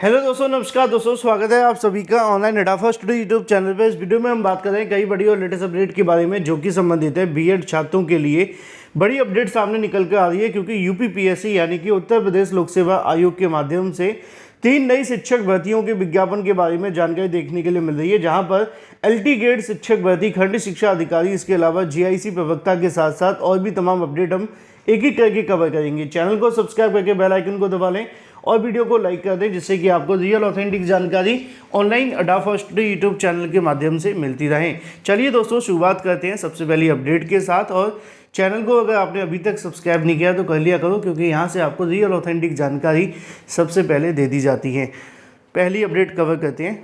Hello दोस्तों, नमस्कार दोस्तों, स्वागत है आप सभी का ऑनलाइन अडाफा स्टडी यूट्यूब चैनल पे। इस वीडियो में हम बात कर रहे हैं कई बड़ी और लेटेस्ट अपडेट के बारे में जो कि संबंधित है बीएड छात्रों के लिए। बड़ी अपडेट सामने निकल कर आ रही है क्योंकि यूपीपीएससी यानी कि उत्तर प्रदेश लोक सेवा आयोग के माध्यम से 3 नई शिक्षक भर्तियों के विज्ञापन के बारे में जानकारी देखने के लिए मिल रही है, जहां पर एलटी ग्रेड शिक्षक भर्ती, खंड शिक्षा अधिकारी, इसके अलावा जीआईसी प्रवक्ता के साथ साथ और भी तमाम अपडेट हम एक एक करके कवर करेंगे। चैनल को सब्सक्राइब करके बेल आइकन को दबा लें और वीडियो को लाइक कर दें, जिससे कि आपको रियल ऑथेंटिक जानकारी ऑनलाइन अडाफा स्टडी यूट्यूब चैनल के माध्यम से मिलती रहे। चलिए दोस्तों, शुरुआत करते हैं सबसे पहली अपडेट के साथ। और चैनल को अगर आपने अभी तक सब्सक्राइब नहीं किया तो कर लिया करो, क्योंकि यहाँ से आपको रियल ऑथेंटिक जानकारी सबसे पहले दे दी जाती है। पहली अपडेट कवर करते हैं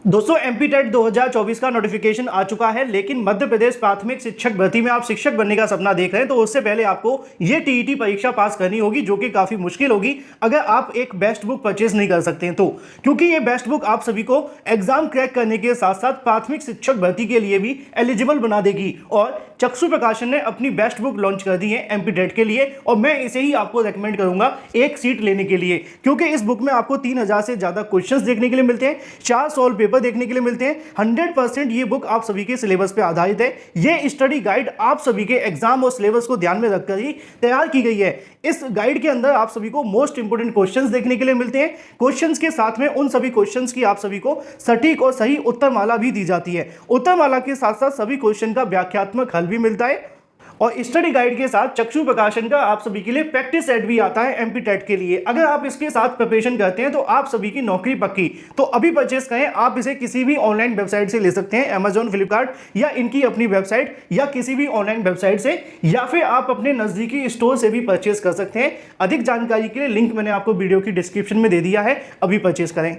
दोस्तों। एमपी टेट 2024 का नोटिफिकेशन आ चुका है, लेकिन मध्य प्रदेश प्राथमिक शिक्षक भर्ती में आप शिक्षक बनने का सपना देख रहे हैं तो उससे पहले आपको ये टीईटी परीक्षा पास करनी होगी, जो कि काफी मुश्किल होगी अगर आप एक बेस्ट बुक परचेज नहीं कर सकते हैं तो, क्योंकि ये बेस्ट बुक आप सभी को एग्जाम क्रैक करने के साथ साथ प्राथमिक शिक्षक भर्ती के लिए भी एलिजिबल बना देगी। और चक्षु प्रकाशन ने अपनी बेस्ट बुक लॉन्च कर दी है एमपी टेट के लिए, और मैं इसे ही आपको रेकमेंड करूंगा एक सीट लेने के लिए, क्योंकि इस बुक में आपको 3000 से ज्यादा क्वेश्चंस देखने के लिए मिलते हैं, 4 सॉल्व पेपर देखने के लिए मिलते हैं। 100% ये बुक आप सभी के सिलेबस पे आधारित है। ये स्टडी गाइड आप सभी के एग्जाम और सिलेबस को ध्यान में रखकर ही तैयार की गई है। इस गाइड के अंदर आप सभी को मोस्ट इंपोर्टेंट क्वेश्चंस देखने के लिए मिलते हैं। क्वेश्चंस के साथ में उन सभी क्वेश्चंस की आप सभी को सटीक और सही उत्तरमाला भी दी जाती है। उत्तरमाला के साथ साथ सभी क्वेश्चन का व्याख्यात्मक हल भी मिलता है, और स्टडी गाइड के साथ चक्षु प्रकाशन का आप सभी के लिए प्रैक्टिस सेट भी आता है एमपी टेट के लिए। अगर आप इसके साथ प्रिपरेशन करते हैं तो आप सभी की नौकरी पक्की। तो अभी परचेस करें। आप इसे किसी भी ऑनलाइन वेबसाइट से ले सकते हैं, अमेजॉन, फ्लिपकार्ट या इनकी अपनी वेबसाइट या किसी भी ऑनलाइन वेबसाइट से, या फिर आप अपने नजदीकी स्टोर से भी परचेस कर सकते हैं। अधिक जानकारी के लिए लिंक मैंने आपको वीडियो की डिस्क्रिप्शन में दे दिया है, अभी परचेस करें।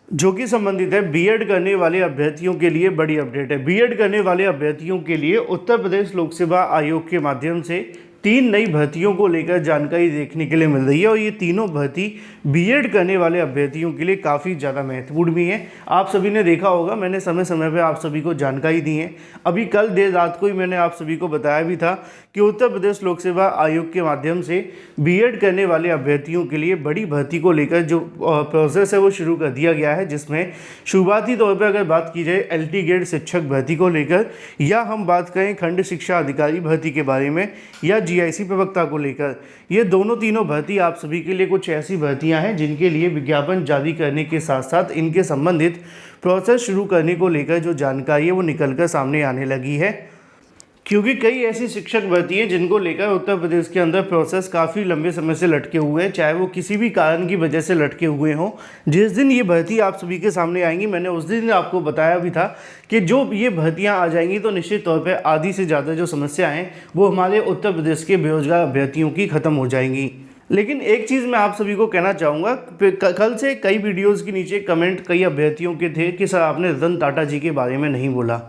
जो कि संबंधित है बीएड करने वाले अभ्यर्थियों के लिए बड़ी अपडेट है। बीएड करने वाले अभ्यर्थियों के लिए उत्तर प्रदेश लोक सेवा आयोग के माध्यम से 3 नई भर्तियों को लेकर जानकारी देखने के लिए मिल रही है, और ये तीनों भर्ती बीएड करने वाले अभ्यर्थियों के लिए काफ़ी ज़्यादा महत्वपूर्ण भी है। आप सभी ने देखा होगा, मैंने समय समय पर आप सभी को जानकारी दी है। अभी कल देर रात को ही मैंने आप सभी को बताया भी था कि उत्तर प्रदेश लोक सेवा आयोग के माध्यम से बीएड करने वाले अभ्यर्थियों के लिए बड़ी भर्ती को लेकर जो प्रोसेस है वो शुरू कर दिया गया है, जिसमें शुरुआती तौर पर अगर बात की जाए एलटी ग्रेड शिक्षक भर्ती को लेकर, या हम बात करें खंड शिक्षा अधिकारी भर्ती के बारे में, या जीआईसी प्रवक्ता को लेकर, ये दोनों तीनों भर्ती आप सभी के लिए कुछ ऐसी भर्तियां हैं जिनके लिए विज्ञापन जारी करने के साथ साथ इनके संबंधित प्रोसेस शुरू करने को लेकर जो जानकारी है वो निकलकर सामने आने लगी है। क्योंकि कई ऐसी शिक्षक भर्ती हैं जिनको लेकर उत्तर प्रदेश के अंदर प्रोसेस काफ़ी लंबे समय से लटके हुए हैं, चाहे वो किसी भी कारण की वजह से लटके हुए हों। जिस दिन ये भर्ती आप सभी के सामने आएंगी, मैंने उस दिन आपको बताया भी था कि जो ये भर्तियां आ जाएंगी तो निश्चित तौर पर आधी से ज़्यादा जो समस्याएँ हैं वो हमारे उत्तर प्रदेश के बेरोजगार अभ्यर्थियों की ख़त्म हो जाएंगी। लेकिन एक चीज़ मैं आप सभी को कहना चाहूँगा, कल से कई वीडियोज़ के नीचे कमेंट कई अभ्यर्थियों के थे कि सर आपने रतन टाटा जी के बारे में नहीं बोला।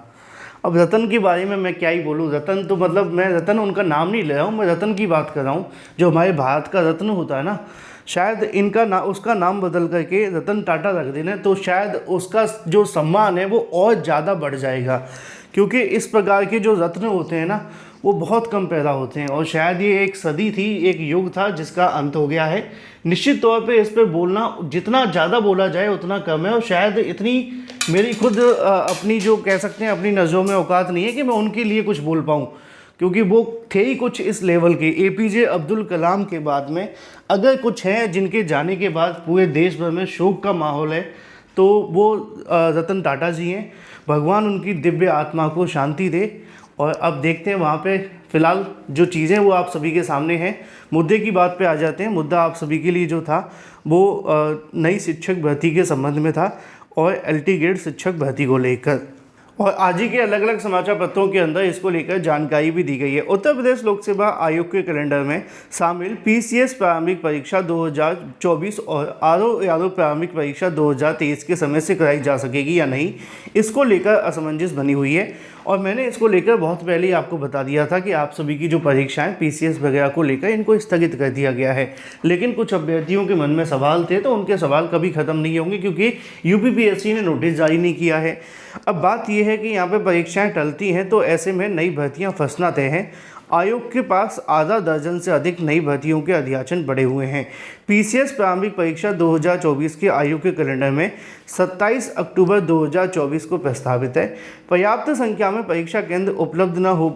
अब रतन के बारे में मैं क्या ही बोलूँ। रतन तो मतलब मैं रतन उनका नाम नहीं ले रहा हूँ, मैं रतन की बात कर रहा हूँ। जो हमारे भारत का रत्न होता है ना, शायद इनका उसका नाम बदल करके रतन टाटा रख देना तो शायद उसका जो सम्मान है वो और ज़्यादा बढ़ जाएगा, क्योंकि इस प्रकार के जो रत्न होते हैं ना वो बहुत कम पैदा होते हैं, और शायद ये एक सदी थी, एक युग था जिसका अंत हो गया है। निश्चित तौर पे इस पर बोलना जितना ज़्यादा बोला जाए उतना कम है, और शायद इतनी मेरी खुद अपनी जो कह सकते हैं अपनी नज़रों में औकात नहीं है कि मैं उनके लिए कुछ बोल पाऊँ, क्योंकि वो थे ही कुछ इस लेवल के। एपीजे अब्दुल कलाम के बाद में अगर कुछ हैं जिनके जाने के बाद पूरे देश भर में शोक का माहौल है तो वो रतन टाटा जी हैं। भगवान उनकी दिव्य आत्मा को शांति दे। और अब देखते हैं वहाँ पे फ़िलहाल जो चीज़ें वो आप सभी के सामने हैं। मुद्दे की बात पे आ जाते हैं। मुद्दा आप सभी के लिए जो था वो नई शिक्षक भर्ती के संबंध में था, और एलटी ग्रेड शिक्षक भर्ती को लेकर, और आज ही के अलग अलग समाचार पत्रों के अंदर इसको लेकर जानकारी भी दी गई है। उत्तर प्रदेश लोक सेवा आयोग के कैलेंडर में शामिल पीसीएस प्रारंभिक परीक्षा 2024 और आरओ प्रारंभिक परीक्षा 2023 के समय से कराई जा सकेगी या नहीं, इसको लेकर असमंजस बनी हुई है। और मैंने इसको लेकर बहुत पहले ही आपको बता दिया था कि आप सभी की जो परीक्षाएं पीसीएस वगैरह को लेकर इनको स्थगित कर दिया गया है, लेकिन कुछ अभ्यर्थियों के मन में सवाल थे तो उनके सवाल कभी ख़त्म नहीं होंगे, क्योंकि यूपीपीएससी ने नोटिस जारी नहीं किया है। अब बात यह है कि यहाँ पर परीक्षाएँ टलती हैं तो ऐसे में नई भर्तियाँ फंसना तय हैं। आयोग के पास आधा दर्जन से अधिक नई भर्तियों के अध्याचन पड़े हुए हैं। पीसीएस प्रारंभिक परीक्षा 2024 के आयोग के कैलेंडर में 27 अक्टूबर 2024 को प्रस्तावित है। पर्याप्त संख्या में परीक्षा केंद्र उपलब्ध न हो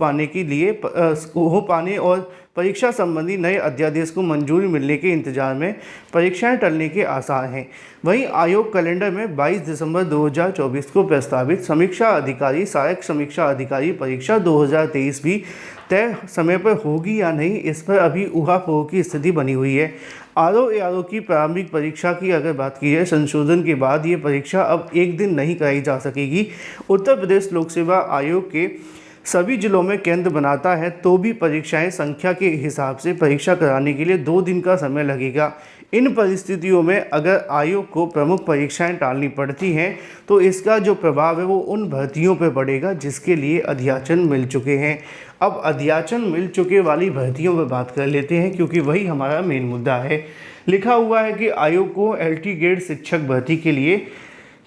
पाने और परीक्षा संबंधी नए अध्यादेश को मंजूरी मिलने के इंतजार में परीक्षाएं टलने के आसार हैं। वहीं आयोग कैलेंडर में 22 दिसंबर 2024 को प्रस्तावित समीक्षा अधिकारी सहायक समीक्षा अधिकारी परीक्षा 2023 भी तय समय पर होगी या नहीं, इस पर अभी ऊहापोह की स्थिति बनी हुई है। आरओ की प्रारंभिक परीक्षा की अगर बात की जाए, संशोधन के बाद ये परीक्षा अब एक दिन नहीं कराई जा सकेगी। उत्तर प्रदेश लोक सेवा आयोग के सभी जिलों में केंद्र बनाता है तो भी परीक्षाएं संख्या के हिसाब से परीक्षा कराने के लिए 2 दिन का समय लगेगा। इन परिस्थितियों में अगर आयोग को प्रमुख परीक्षाएं टालनी पड़ती हैं तो इसका जो प्रभाव है वो उन भर्तियों पर पड़ेगा जिसके लिए अध्याचन मिल चुके हैं। अब अध्याचन मिल चुके वाली भर्तियों पर बात कर लेते हैं क्योंकि वही हमारा मेन मुद्दा है। लिखा हुआ है कि आयोग को एलटी ग्रेड शिक्षक भर्ती के लिए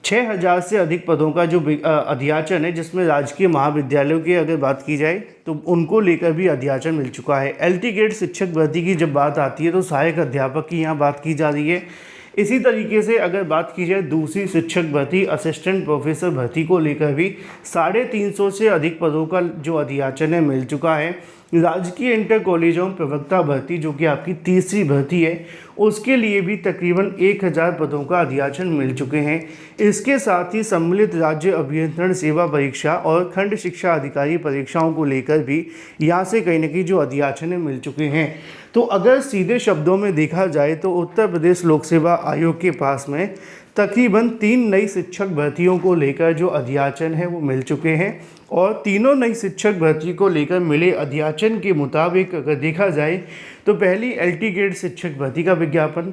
6000 से अधिक पदों का जो अध्याचन है, जिसमें राजकीय महाविद्यालयों की अगर बात की जाए तो उनको लेकर भी अध्याचन मिल चुका है। एलटी ग्रेड शिक्षक भर्ती की जब बात आती है तो सहायक अध्यापक की यहाँ बात की जा रही है। इसी तरीके से अगर बात की जाए दूसरी शिक्षक भर्ती असिस्टेंट प्रोफेसर भर्ती को लेकर भी 350 से अधिक पदों का जो अध्याचन है मिल चुका है। राजकीय इंटर कॉलेजों प्रवक्ता भर्ती जो कि आपकी तीसरी भर्ती है, उसके लिए भी तकरीबन 1000 पदों का अध्याचन मिल चुके हैं। इसके साथ ही सम्मिलित राज्य अभियंत्रण सेवा परीक्षा और खंड शिक्षा अधिकारी परीक्षाओं को लेकर भी यहाँ से कहीं न कहीं जो अध्याचन मिल चुके हैं। तो अगर सीधे शब्दों में देखा जाए तो उत्तर प्रदेश लोक सेवा आयोग के पास में तकरीबन 3 नई शिक्षक भर्तियों को लेकर जो अध्याचन है वो मिल चुके हैं और तीनों नई शिक्षक भर्ती को लेकर मिले अध्याचन के मुताबिक अगर देखा जाए तो पहली एलटी ग्रेड शिक्षक भर्ती का विज्ञापन,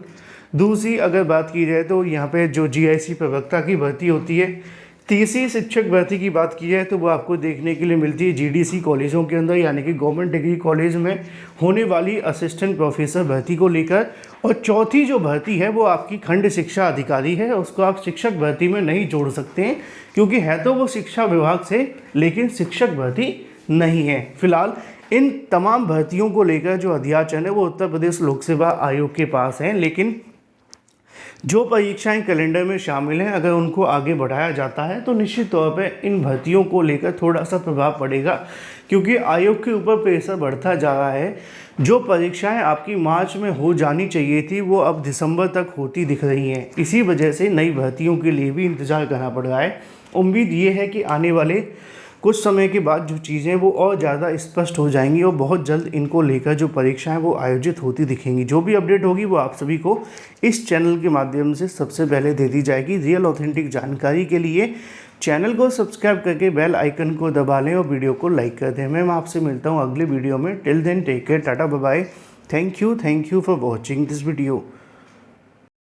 दूसरी अगर बात की जाए तो यहाँ पे जो जीआईसी प्रवक्ता की भर्ती होती है, तीसरी शिक्षक भर्ती की बात की जाए तो वो आपको देखने के लिए मिलती है जीडीसी कॉलेजों के अंदर यानी कि गवर्नमेंट डिग्री कॉलेज में होने वाली असिस्टेंट प्रोफेसर भर्ती को लेकर, और चौथी जो भर्ती है वो आपकी खंड शिक्षा अधिकारी है। उसको आप शिक्षक भर्ती में नहीं जोड़ सकते हैं क्योंकि है तो वो शिक्षा विभाग से लेकिन शिक्षक भर्ती नहीं है। फिलहाल इन तमाम भर्तियों को लेकर जो अध्याचन है वो उत्तर प्रदेश लोक सेवा आयोग के पास है, लेकिन जो परीक्षाएं कैलेंडर में शामिल हैं अगर उनको आगे बढ़ाया जाता है तो निश्चित तौर पे इन भर्तियों को लेकर थोड़ा सा प्रभाव पड़ेगा क्योंकि आयोग के ऊपर प्रेशर बढ़ता जा रहा है। जो परीक्षाएं आपकी मार्च में हो जानी चाहिए थी वो अब दिसंबर तक होती दिख रही हैं। इसी वजह से नई भर्तियों के लिए भी इंतज़ार करना पड़ रहा है। उम्मीद ये है कि आने वाले कुछ समय के बाद जो चीज़ें वो और ज़्यादा स्पष्ट हो जाएंगी और बहुत जल्द इनको लेकर जो परीक्षाएं वो आयोजित होती दिखेंगी। जो भी अपडेट होगी वो आप सभी को इस चैनल के माध्यम से सबसे पहले दे दी जाएगी। रियल ऑथेंटिक जानकारी के लिए चैनल को सब्सक्राइब करके बेल आइकन को दबा लें और वीडियो को लाइक कर दें। मैं आपसे मिलता हूँ अगले वीडियो में। Till then take care, tata bye bye. Thank you for watching this video.